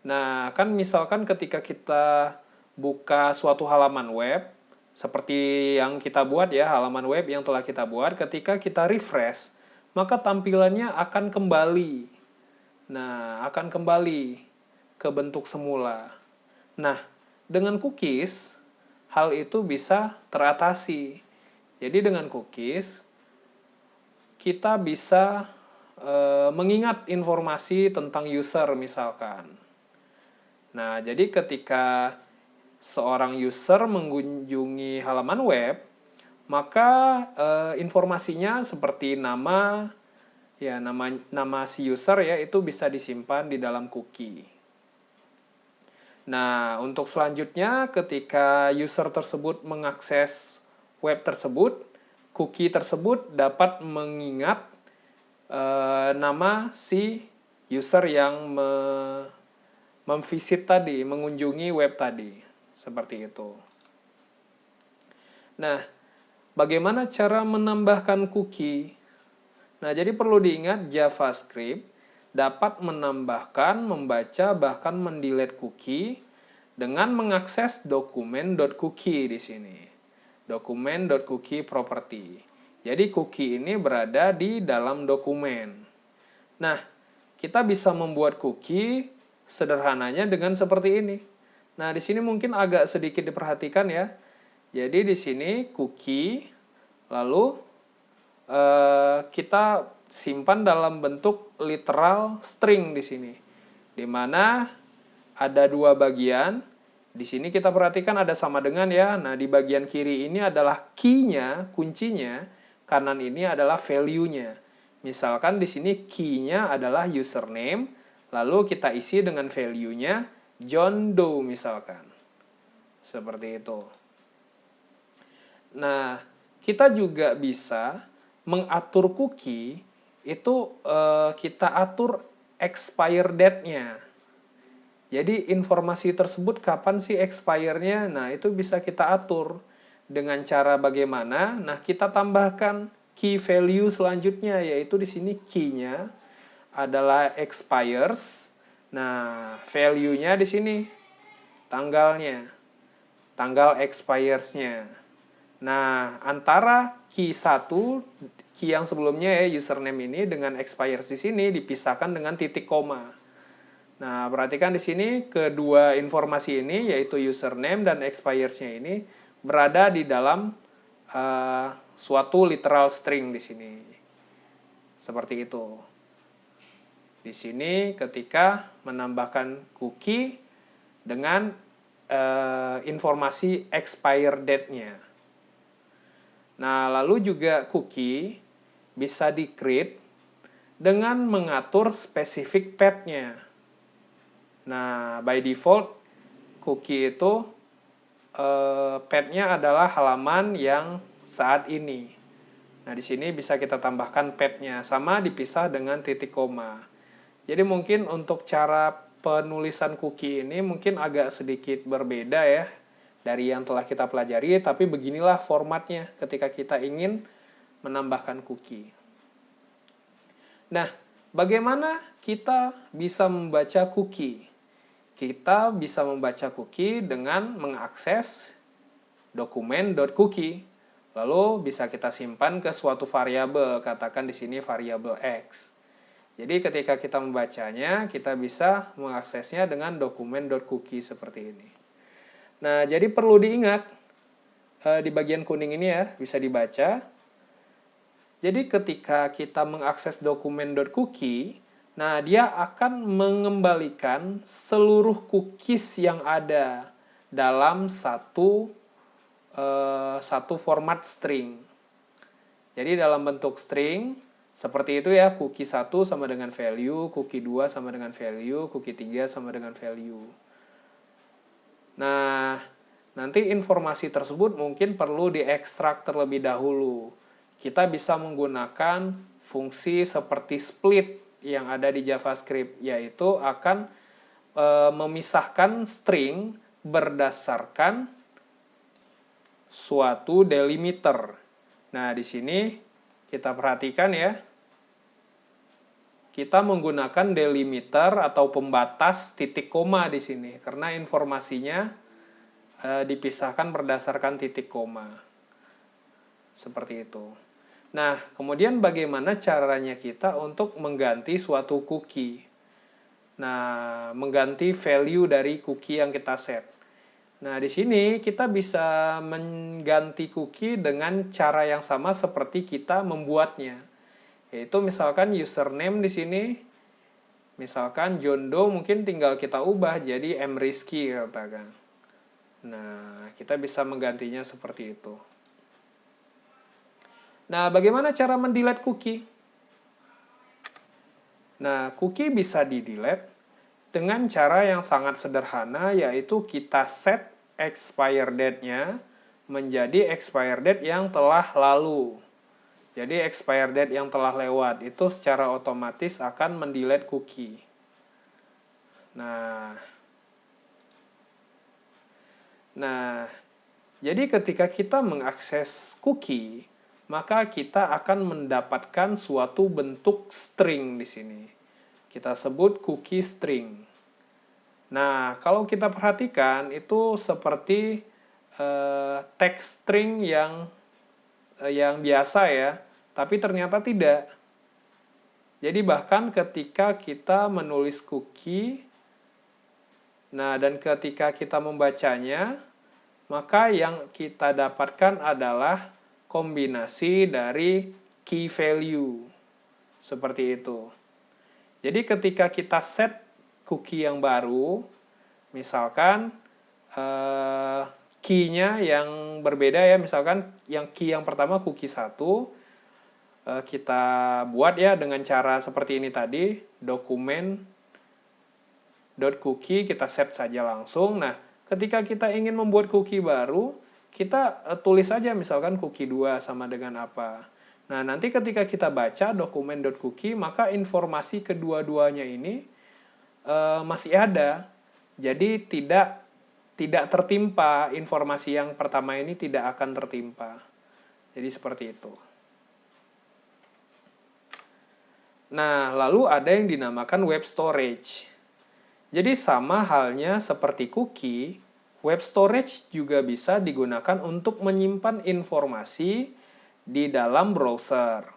Nah, kan misalkan ketika kita buka suatu halaman web, seperti yang kita buat ya, halaman web yang telah kita buat, ketika kita refresh, maka tampilannya akan kembali. Nah, akan kembali ke bentuk semula. Nah, dengan cookies, hal itu bisa teratasi. Jadi dengan cookies, kita bisa mengingat informasi tentang user misalkan. Nah, jadi ketika seorang user mengunjungi halaman web, maka informasinya seperti nama, ya nama si user ya itu bisa disimpan di dalam cookie. Nah, untuk selanjutnya ketika user tersebut mengakses web tersebut, cookie tersebut dapat mengingat nama si user yang memvisit tadi, mengunjungi web tadi. Seperti itu. Nah, bagaimana cara menambahkan cookie? Nah, jadi perlu diingat JavaScript dapat menambahkan, membaca, bahkan mendelete cookie dengan mengakses dokumen.cookie di sini. Dokumen.cookie property. Jadi cookie ini berada di dalam dokumen. Nah, kita bisa membuat cookie sederhananya dengan seperti ini. Nah, di sini mungkin agak sedikit diperhatikan ya. Jadi di sini cookie, lalu kita simpan dalam bentuk literal string di sini. Di mana ada dua bagian. Di sini kita perhatikan ada sama dengan ya. Nah, di bagian kiri ini adalah key-nya, kuncinya. Kanan ini adalah value-nya. Misalkan di sini key-nya adalah username, lalu kita isi dengan value-nya John Doe misalkan. Seperti itu. Nah, kita juga bisa mengatur cookie, itu kita atur expire date-nya. Jadi informasi tersebut kapan sih expire-nya? Nah, itu bisa kita atur dengan cara bagaimana? Nah, kita tambahkan key value selanjutnya, yaitu di sini key-nya adalah expires. Nah, value-nya di sini tanggalnya. Tanggal expires-nya. Nah, antara key 1, key yang sebelumnya ya username ini dengan expires di sini dipisahkan dengan titik koma. Nah, perhatikan di sini kedua informasi ini yaitu username dan expires-nya ini berada di dalam suatu literal string di sini. Seperti itu. Di sini ketika menambahkan cookie dengan informasi expire date-nya. Nah, lalu juga cookie bisa di-create dengan mengatur spesifik path-nya. Nah, by default, cookie itu path-nya adalah halaman yang saat ini. Nah, di sini bisa kita tambahkan path-nya, sama dipisah dengan titik koma. Jadi mungkin untuk cara penulisan cookie ini mungkin agak sedikit berbeda ya dari yang telah kita pelajari, tapi beginilah formatnya ketika kita ingin menambahkan cookie. Nah, bagaimana kita bisa membaca cookie? Kita bisa membaca cookie dengan mengakses dokumen.cookie. Lalu bisa kita simpan ke suatu variabel, katakan di sini variabel X. Jadi ketika kita membacanya, kita bisa mengaksesnya dengan dokumen.cookie seperti ini. Nah, jadi perlu diingat di bagian kuning ini ya, bisa dibaca. Jadi ketika kita mengakses dokumen.cookie, nah dia akan mengembalikan seluruh cookies yang ada dalam satu satu format string. Jadi dalam bentuk string, seperti itu ya, cookie 1 sama dengan value, cookie 2 sama dengan value, cookie 3 sama dengan value. Nah, nanti informasi tersebut mungkin perlu diekstrak terlebih dahulu. Kita bisa menggunakan fungsi seperti split yang ada di JavaScript, yaitu akan memisahkan string berdasarkan suatu delimiter. Nah, di sini kita perhatikan ya. Kita menggunakan delimiter atau pembatas titik koma di sini karena informasinya dipisahkan berdasarkan titik koma. Seperti itu. Nah, kemudian bagaimana caranya kita untuk mengganti suatu cookie? Nah, mengganti value dari cookie yang kita set. Nah, di sini kita bisa mengganti cookie dengan cara yang sama seperti kita membuatnya. Yaitu misalkan username di sini, misalkan John Doe mungkin tinggal kita ubah jadi mrizky katakan. Nah, kita bisa menggantinya seperti itu. Nah, bagaimana cara mendelete cookie? Nah, cookie bisa di-delete dengan cara yang sangat sederhana, yaitu kita set expire date-nya menjadi expire date yang telah lalu. Jadi expire date yang telah lewat itu secara otomatis akan mendelete cookie. Nah, jadi ketika kita mengakses cookie, maka kita akan mendapatkan suatu bentuk string di sini. Kita sebut cookie string. Nah, kalau kita perhatikan itu seperti text string yang biasa ya, tapi ternyata tidak. Jadi bahkan ketika kita menulis cookie, nah dan ketika kita membacanya, maka yang kita dapatkan adalah kombinasi dari key value. Seperti itu. Jadi ketika kita set cookie yang baru, misalkan key-nya yang berbeda ya, misalkan yang key yang pertama cookie 1, kita buat ya dengan cara seperti ini tadi, dokumen.cookie kita set saja langsung. Nah, ketika kita ingin membuat cookie baru, kita tulis saja misalkan cookie 2 sama dengan apa. Nah, nanti ketika kita baca dokumen.cookie, maka informasi kedua-duanya ini masih ada. Jadi tidak tertimpa, informasi yang pertama ini tidak akan tertimpa. Jadi seperti itu. Nah, lalu ada yang dinamakan web storage. Jadi sama halnya seperti cookie, web storage juga bisa digunakan untuk menyimpan informasi di dalam browser.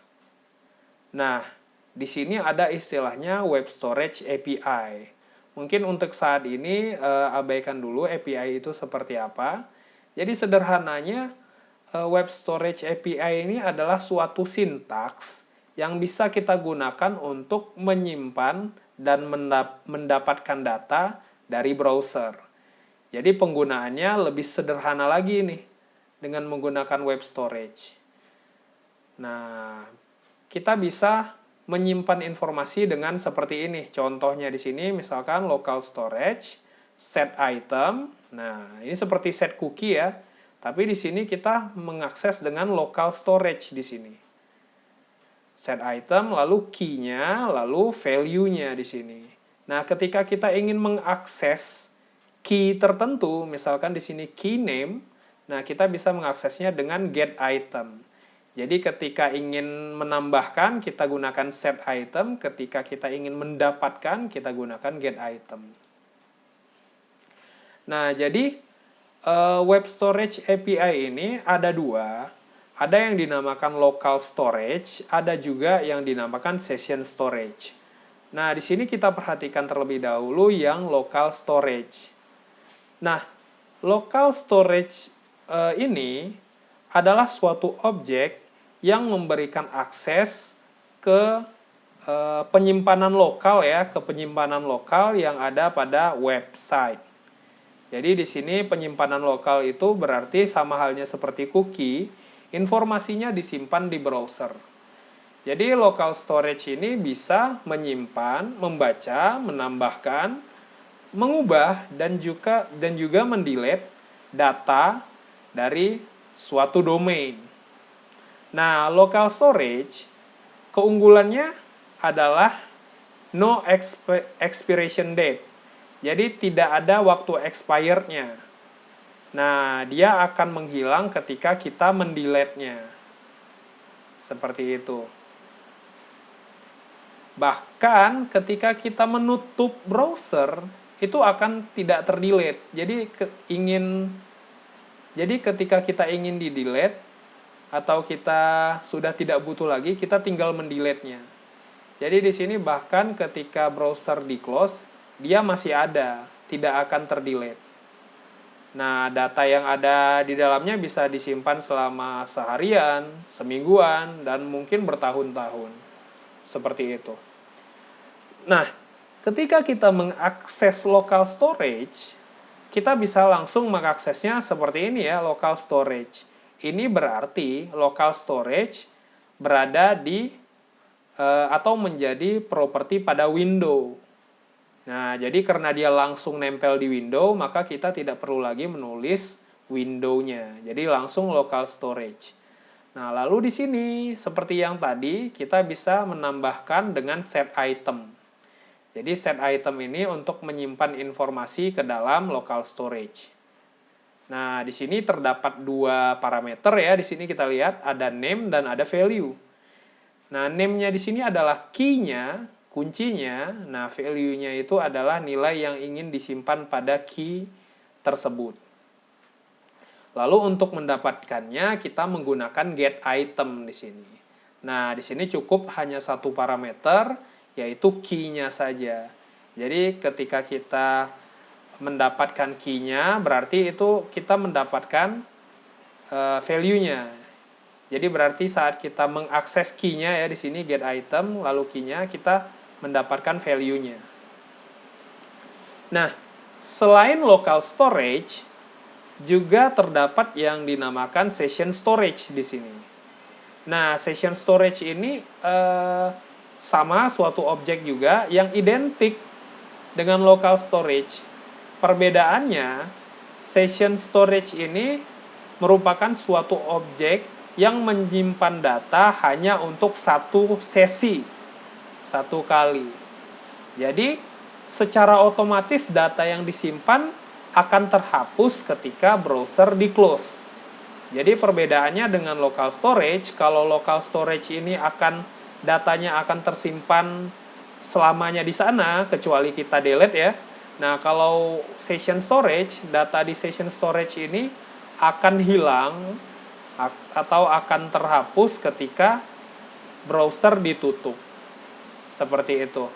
Nah, di sini ada istilahnya web storage API. Mungkin untuk saat ini abaikan dulu API itu seperti apa. Jadi sederhananya web storage API ini adalah suatu sintaks yang bisa kita gunakan untuk menyimpan dan mendapatkan data dari browser. Jadi penggunaannya lebih sederhana lagi nih dengan menggunakan web storage. Nah, kita bisa menyimpan informasi dengan seperti ini. Contohnya di sini misalkan local storage, set item. Nah, ini seperti set cookie ya. Tapi di sini kita mengakses dengan local storage di sini. Set item, lalu key-nya, lalu value-nya di sini. Nah, ketika kita ingin mengakses key tertentu, misalkan di sini key name, nah kita bisa mengaksesnya dengan get item. Jadi ketika ingin menambahkan, kita gunakan set item. Ketika kita ingin mendapatkan, kita gunakan get item. Nah, jadi web storage API ini ada dua. Ada yang dinamakan local storage, ada juga yang dinamakan session storage. Nah, di sini kita perhatikan terlebih dahulu yang local storage. Nah, local storage ini adalah suatu objek yang memberikan akses ke penyimpanan lokal ya, ke penyimpanan lokal yang ada pada website. Jadi di sini penyimpanan lokal itu berarti sama halnya seperti cookie, informasinya disimpan di browser. Jadi local storage ini bisa menyimpan, membaca, menambahkan, mengubah dan juga mendelete data dari suatu domain. Nah, local storage keunggulannya adalah no expiration date. Jadi tidak ada waktu expirednya. Nah, dia akan menghilang ketika kita mendelete-nya. Seperti itu. Bahkan ketika kita menutup browser, itu akan tidak terdelete. Jadi ketika kita ingin di-delete atau kita sudah tidak butuh lagi, kita tinggal mendelete-nya. Jadi di sini bahkan ketika browser di-close, dia masih ada, tidak akan terdelete. Nah, data yang ada di dalamnya bisa disimpan selama seharian, semingguan, dan mungkin bertahun-tahun. Seperti itu. Nah, ketika kita mengakses local storage, kita bisa langsung mengaksesnya seperti ini ya, local storage. Ini berarti local storage berada di atau menjadi properti pada window. Nah, jadi karena dia langsung nempel di window, maka kita tidak perlu lagi menulis window-nya. Jadi langsung local storage. Nah, lalu di sini seperti yang tadi, kita bisa menambahkan dengan set item. Jadi set item ini untuk menyimpan informasi ke dalam local storage. Nah, di sini terdapat dua parameter ya. Di sini kita lihat ada name dan ada value. Nah, name-nya di sini adalah key-nya, kuncinya. Nah, value-nya itu adalah nilai yang ingin disimpan pada key tersebut. Lalu untuk mendapatkannya, kita menggunakan get item di sini. Nah, di sini cukup hanya satu parameter, yaitu key-nya saja. Jadi, ketika kita mendapatkan key-nya, berarti itu kita mendapatkan value-nya. Jadi berarti saat kita mengakses key-nya ya di sini get item lalu key-nya kita mendapatkan value-nya. Nah, selain local storage juga terdapat yang dinamakan session storage di sini. Nah, session storage ini sama suatu objek juga yang identik dengan local storage. Perbedaannya, session storage ini merupakan suatu objek yang menyimpan data hanya untuk satu sesi, satu kali. Jadi, secara otomatis data yang disimpan akan terhapus ketika browser di-close. Jadi, perbedaannya dengan local storage, kalau local storage ini datanya akan tersimpan selamanya di sana, kecuali kita delete ya. Nah, kalau session storage, data di session storage ini akan hilang atau akan terhapus ketika browser ditutup. Seperti itu.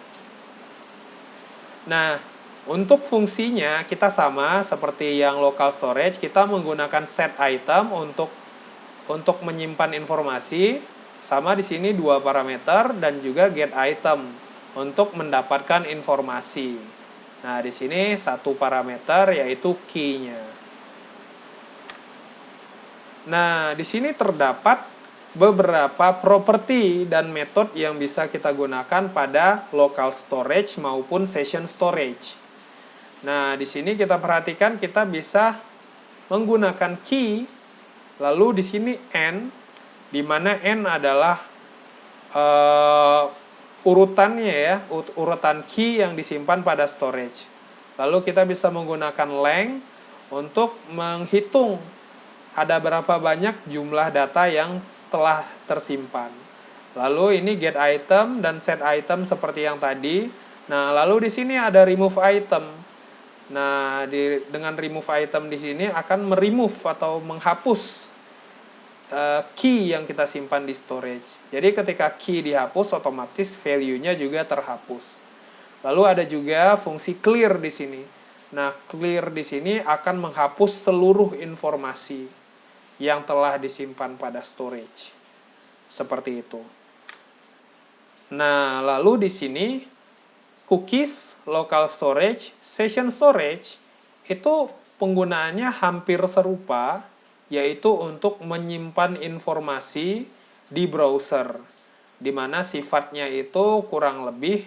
Nah, untuk fungsinya kita sama seperti yang local storage, kita menggunakan set item untuk menyimpan informasi. Sama di sini dua parameter dan juga get item untuk mendapatkan informasi. Nah, di sini satu parameter yaitu key-nya. Nah, di sini terdapat beberapa properti dan metode yang bisa kita gunakan pada local storage maupun session storage. Nah, di sini kita perhatikan kita bisa menggunakan key, lalu di sini n, di mana n adalah urutannya ya, urutan key yang disimpan pada storage. Lalu kita bisa menggunakan length untuk menghitung ada berapa banyak jumlah data yang telah tersimpan. Lalu ini get item dan set item seperti yang tadi. Nah, lalu di sini ada remove item. Nah, dengan remove item di sini akan meremove atau menghapus key yang kita simpan di storage. Jadi ketika key dihapus, otomatis value-nya juga terhapus. Lalu ada juga fungsi clear di sini. Nah, clear di sini akan menghapus seluruh informasi yang telah disimpan pada storage. Seperti itu. Nah, lalu di sini cookies, local storage, session storage itu penggunaannya hampir serupa, yaitu untuk menyimpan informasi di browser, di mana sifatnya itu kurang lebih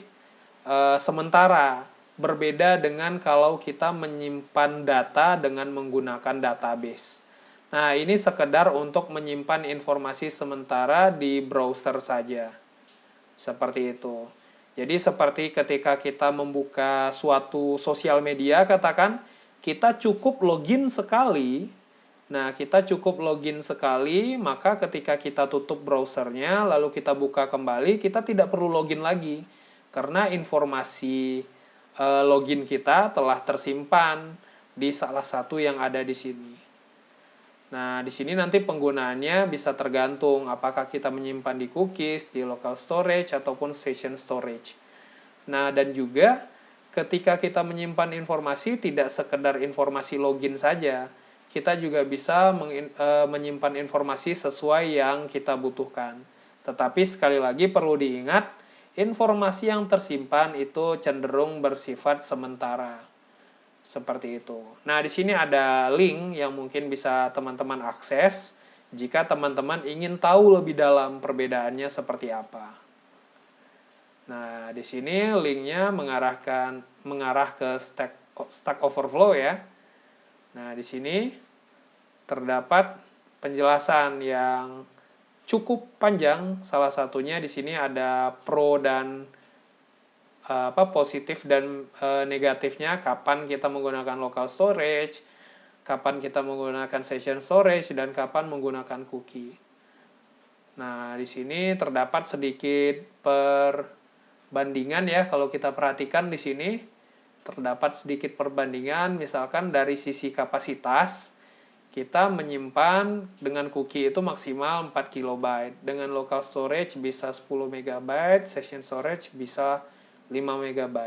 sementara, berbeda dengan kalau kita menyimpan data dengan menggunakan database. Nah, ini sekedar untuk menyimpan informasi sementara di browser saja. Seperti itu. Jadi seperti ketika kita membuka suatu sosial media, katakan kita cukup login sekali. Nah, kita cukup login sekali, maka ketika kita tutup browsernya, lalu kita buka kembali, kita tidak perlu login lagi. Karena informasi login kita telah tersimpan di salah satu yang ada di sini. Nah, di sini nanti penggunaannya bisa tergantung apakah kita menyimpan di cookies, di local storage, ataupun session storage. Nah, dan juga ketika kita menyimpan informasi, tidak sekedar informasi login saja. Kita juga bisa menyimpan informasi sesuai yang kita butuhkan. Tetapi sekali lagi perlu diingat, informasi yang tersimpan itu cenderung bersifat sementara. Seperti itu. Nah, di sini ada link yang mungkin bisa teman-teman akses jika teman-teman ingin tahu lebih dalam perbedaannya seperti apa. Nah, di sini linknya mengarah ke Stack Overflow ya. Nah, di sini terdapat penjelasan yang cukup panjang. Salah satunya di sini ada pro dan positif dan negatifnya, kapan kita menggunakan local storage, kapan kita menggunakan session storage, dan kapan menggunakan cookie. Nah, di sini terdapat sedikit perbandingan ya, kalau kita perhatikan di sini terdapat sedikit perbandingan, misalkan dari sisi kapasitas, kita menyimpan dengan cookie itu maksimal 4 KB, dengan local storage bisa 10 MB, session storage bisa 5 MB.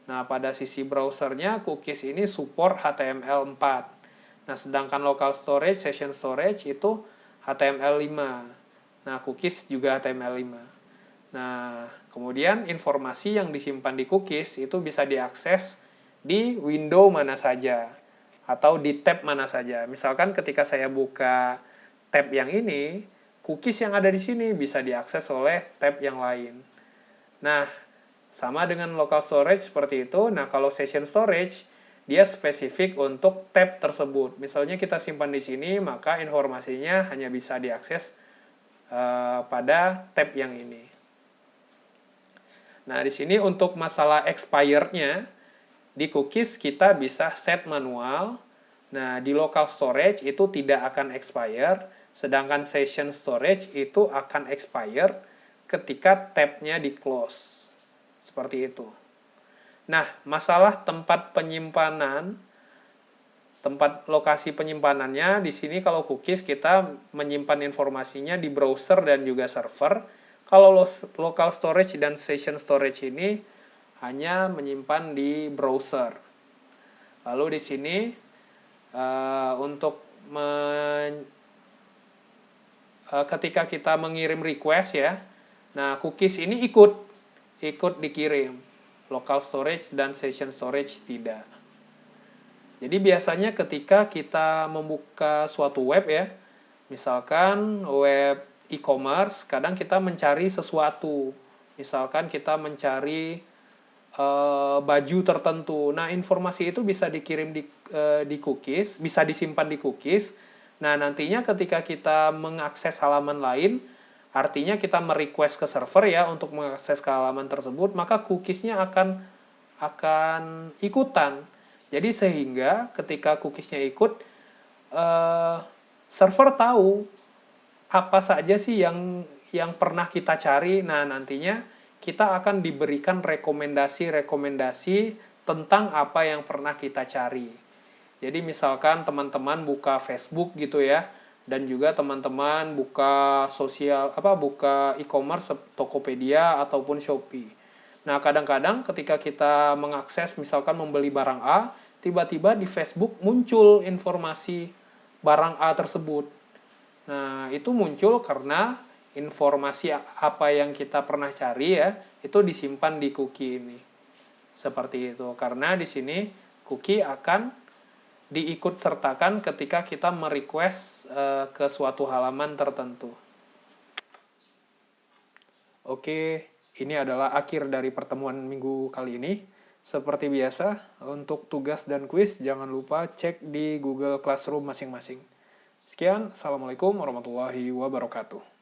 Nah, pada sisi browsernya, cookies ini support HTML4. Nah, sedangkan local storage, session storage itu HTML5. Nah, cookies juga HTML5. Nah, kemudian informasi yang disimpan di cookies itu bisa diakses di window mana saja atau di tab mana saja. Misalkan ketika saya buka tab yang ini, cookies yang ada di sini bisa diakses oleh tab yang lain. Nah, sama dengan local storage seperti itu. Nah, kalau session storage, dia spesifik untuk tab tersebut. Misalnya kita simpan di sini, maka informasinya hanya bisa diakses pada tab yang ini. Nah, di sini untuk masalah expired-nya, di cookies kita bisa set manual. Nah, di local storage itu tidak akan expire, sedangkan session storage itu akan expire ketika tab-nya di close. Seperti itu. Nah, masalah tempat penyimpanan, tempat lokasi penyimpanannya, di sini kalau cookies kita menyimpan informasinya di browser dan juga server. Kalau local storage dan session storage ini hanya menyimpan di browser. Lalu di sini untuk ketika kita mengirim request ya, nah cookies ini ikut dikirim, local storage dan session storage tidak. Jadi biasanya ketika kita membuka suatu web ya, misalkan web e-commerce, kadang kita mencari sesuatu, misalkan kita mencari baju tertentu. Nah, informasi itu bisa dikirim di cookies, bisa disimpan di cookies. Nah, nantinya ketika kita mengakses halaman lain, artinya kita merequest ke server ya untuk mengakses ke halaman tersebut, maka cookiesnya akan ikutan. Jadi sehingga ketika cookiesnya ikut, server tahu apa saja sih yang pernah kita cari. Nah, nantinya kita akan diberikan rekomendasi-rekomendasi tentang apa yang pernah kita cari. Jadi misalkan teman-teman buka Facebook gitu ya, dan juga teman-teman buka buka e-commerce Tokopedia ataupun Shopee. Nah, kadang-kadang ketika kita mengakses misalkan membeli barang A, tiba-tiba di Facebook muncul informasi barang A tersebut. Nah, itu muncul karena informasi apa yang kita pernah cari ya, itu disimpan di cookie ini. Seperti itu. Karena di sini cookie akan diikut sertakan ketika kita merequest ke suatu halaman tertentu. Oke, ini adalah akhir dari pertemuan minggu kali ini. Seperti biasa, untuk tugas dan kuis jangan lupa cek di Google Classroom masing-masing. Sekian, Assalamualaikum warahmatullahi wabarakatuh.